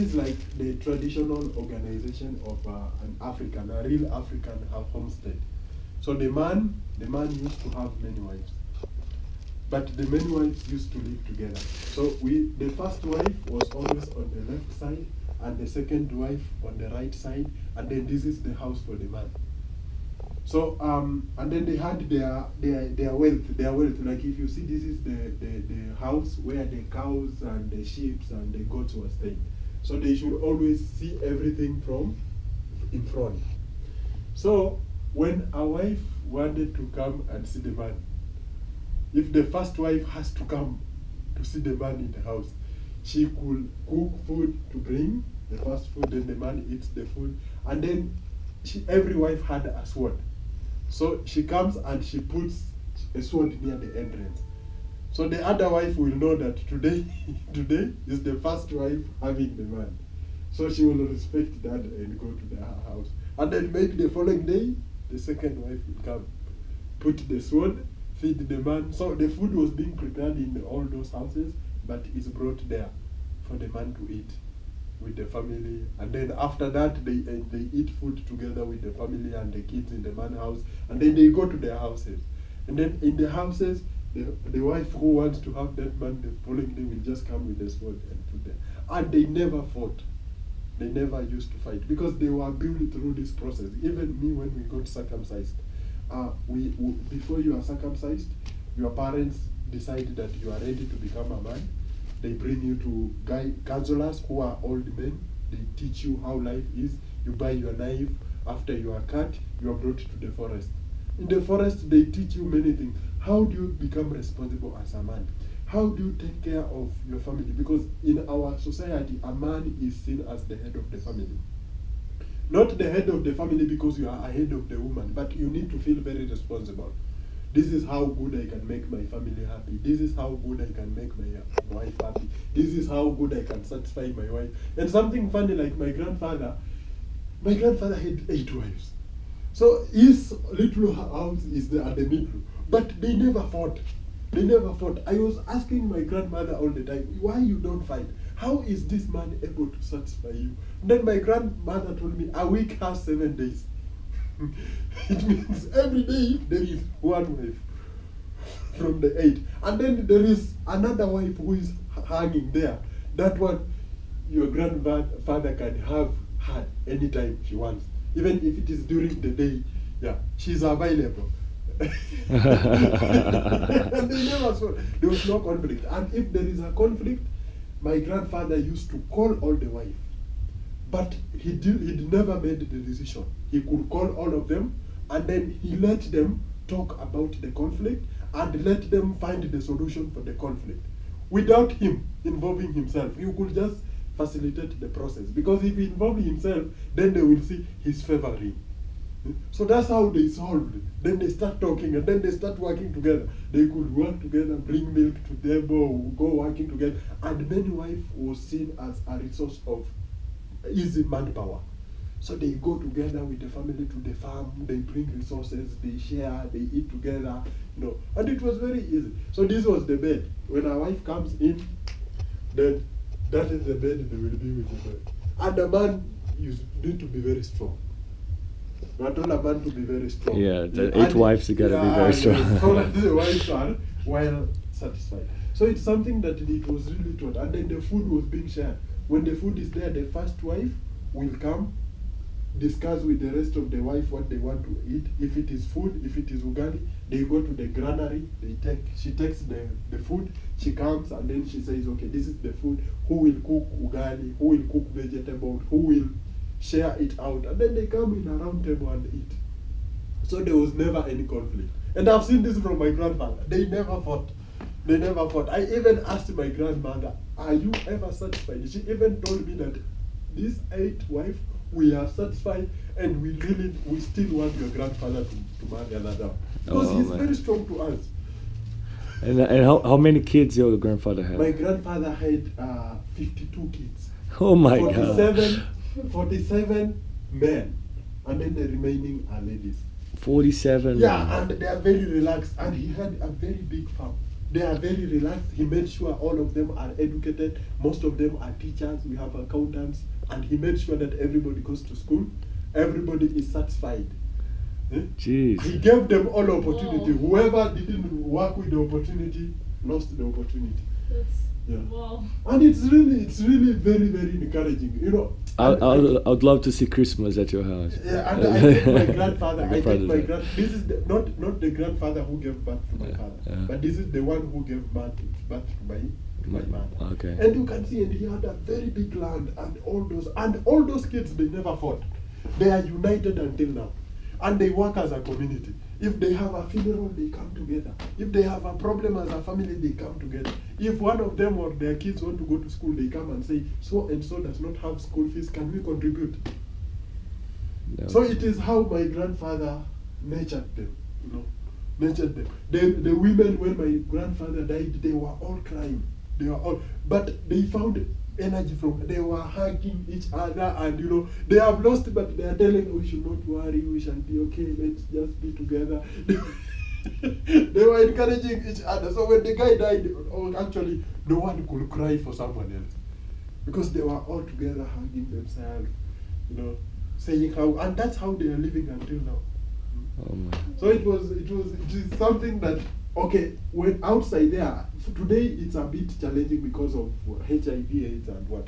It's like the traditional organization of an African, a real African homestead. So the man used to have many wives, but the many wives used to live together. So the first wife was always on the left side, and the second wife on the right side, and then this is the house for the man. So and then they had their wealth. Like if you see, this is the house where the cows and the sheep and the goats were staying. So they should always see everything from in front. So when a wife wanted to come and see the man, if the first wife has to come to see the man in the house, she could cook food to bring the first food, then the man eats the food, and then every wife had a sword. So she comes and she puts a sword near the entrance. So the other wife will know that today is the first wife having the man. So she will respect that and go to the house. And then maybe the following day, the second wife will come, put the sword, feed the man. So the food was being prepared in all those houses, but it's brought there for the man to eat with the family. And then after that, they eat food together with the family and the kids in the man's house. And then they go to their houses. And then in the houses, the wife who wants to have that man the following day will just come with the sword and put there. And they never fought. They never used to fight because they were built through this process. Even me, when we got circumcised, before you are circumcised, your parents decide that you are ready to become a man. They bring you to counselors who are old men. They teach you how life is. You buy your knife. After you are cut, you are brought to the forest. In the forest, they teach you many things. How do you become responsible as a man? How do you take care of your family? Because in our society, a man is seen as the head of the family. Not the head of the family because you are ahead of the woman, but you need to feel very responsible. This is how good I can make my family happy. This is how good I can make my wife happy. This is how good I can satisfy my wife. And something funny, like my grandfather had 8 wives. So his little house is there at the middle. But they never fought. They never fought. I was asking my grandmother all the time, why you don't fight? How is this man able to satisfy you? Then my grandmother told me, a week has 7 days. It means every day there is one wife from the 8. And then there is another wife who is hanging there. That one, your grandfather can have her anytime she wants. Even if it is during the day, yeah, she's available. And they never saw, there was no conflict. And if there is a conflict, my grandfather used to call all the wives. But he never made the decision. He could call all of them, and then he let them talk about the conflict and let them find the solution for the conflict. Without him involving himself, he could just facilitate the process. Because if he involved himself, then they will see he's favoring. So that's how they solved it. Then they start talking and then they start working together. They could work together, bring milk to the table, go working together. And many wife was seen as a resource of easy manpower. So they go together with the family to the farm, they bring resources, they share, they eat together, and it was very easy. So this was the bed. When a wife comes in, then that is the bed they will be with the bed. And the man, you need to be very strong. Not all a man to be very strong. Yeah, the 8 wives you gotta be very strong. So that the wives are well satisfied. So it's something that it was really taught. And then the food was being shared. When the food is there, the first wife will come, discuss with the rest of the wife what they want to eat. If it is food, if it is ugali, they go to the granary, she takes the food, she comes and then she says, okay, this is the food, who will cook ugali, who will cook vegetables, who will share it out, and then they come in a round table and eat. So there was never any conflict. And I've seen this from my grandfather. They never fought. They never fought. I even asked my grandmother, are you ever satisfied? She even told me that these 8 wives, we are satisfied and we still want your grandfather to marry another. Because he's very strong to us. And how many kids your grandfather had? My grandfather had 52 kids. Oh my God. 47 men, and then the remaining are ladies. 47. Yeah, and they are very relaxed. And he had a very big farm. They are very relaxed. He made sure all of them are educated. Most of them are teachers. We have accountants. And he made sure that everybody goes to school. Everybody is satisfied. Jeez. He gave them all opportunity. Whoever didn't work with the opportunity lost the opportunity. Wow. And it's really very, very encouraging. You know, I'd love to see Christmas at your house. Yeah, and I think my grandfather. This is not the grandfather who gave birth to my father, but this is the one who gave birth to my mother. Okay. And you can see, and he had a very big land, and all those kids, they never fought. They are united until now, and they work as a community. If they have a funeral, they come together. If they have a problem as a family, they come together. If one of them or their kids want to go to school, they come and say, so and so does not have school fees, can we contribute? No. So it is how my grandfather nurtured them, you know, nurtured them. The women, when my grandfather died, they were all crying. But they found energy they were hugging each other, and you know, they have lost, but they are telling, we should not worry, we shall be okay, let's just be together. They were encouraging each other. So when the guy died, actually no one could cry for someone else, because they were all together hugging themselves, you know, saying how, and that's how they are living until now. Oh my. So it is something that, okay, when outside there, today it's a bit challenging because of HIV/AIDS and what.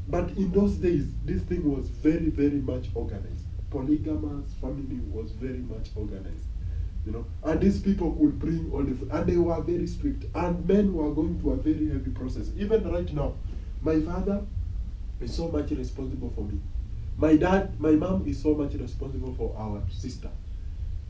But in those days, this thing was very, very much organized. Polygamous family was very much organized, you know. And these people could bring all the food, and they were very strict. And men were going through a very heavy process. Even right now, my father is so much responsible for me. My mom is so much responsible for our sister.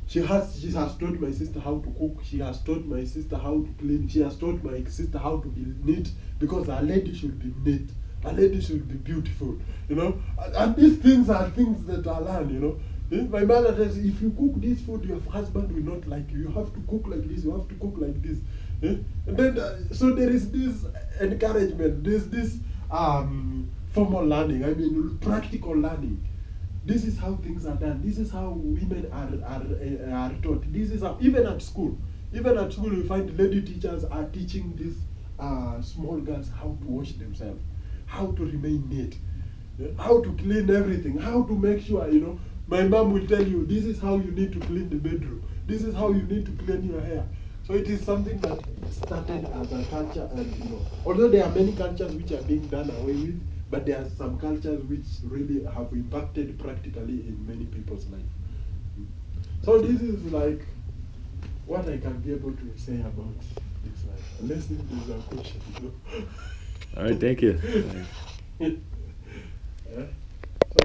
She has taught my sister how to cook. She has taught my sister how to clean. She has taught my sister how to be neat, because a lady should be neat. A lady should be beautiful, you know. And these things are things that I learned, you know. My mother says, if you cook this food, your husband will not like you. You have to cook like this. You have to cook like this. And then, so there is this encouragement. There's this formal learning. I mean, practical learning. This is how things are done. This is how women are taught. This is how, even at school, you find lady teachers are teaching these small girls how to wash themselves, how to remain neat, how to clean everything, how to make sure, you know. My mom will tell you, this is how you need to clean the bedroom. This is how you need to clean your hair. So it is something that started as a culture, and you know, although there are many cultures which are being done away with, but there are some cultures which really have impacted practically in many people's life. So this is like what I can be able to say about this life. Unless there is a question, you know. All right, thank you. Yeah.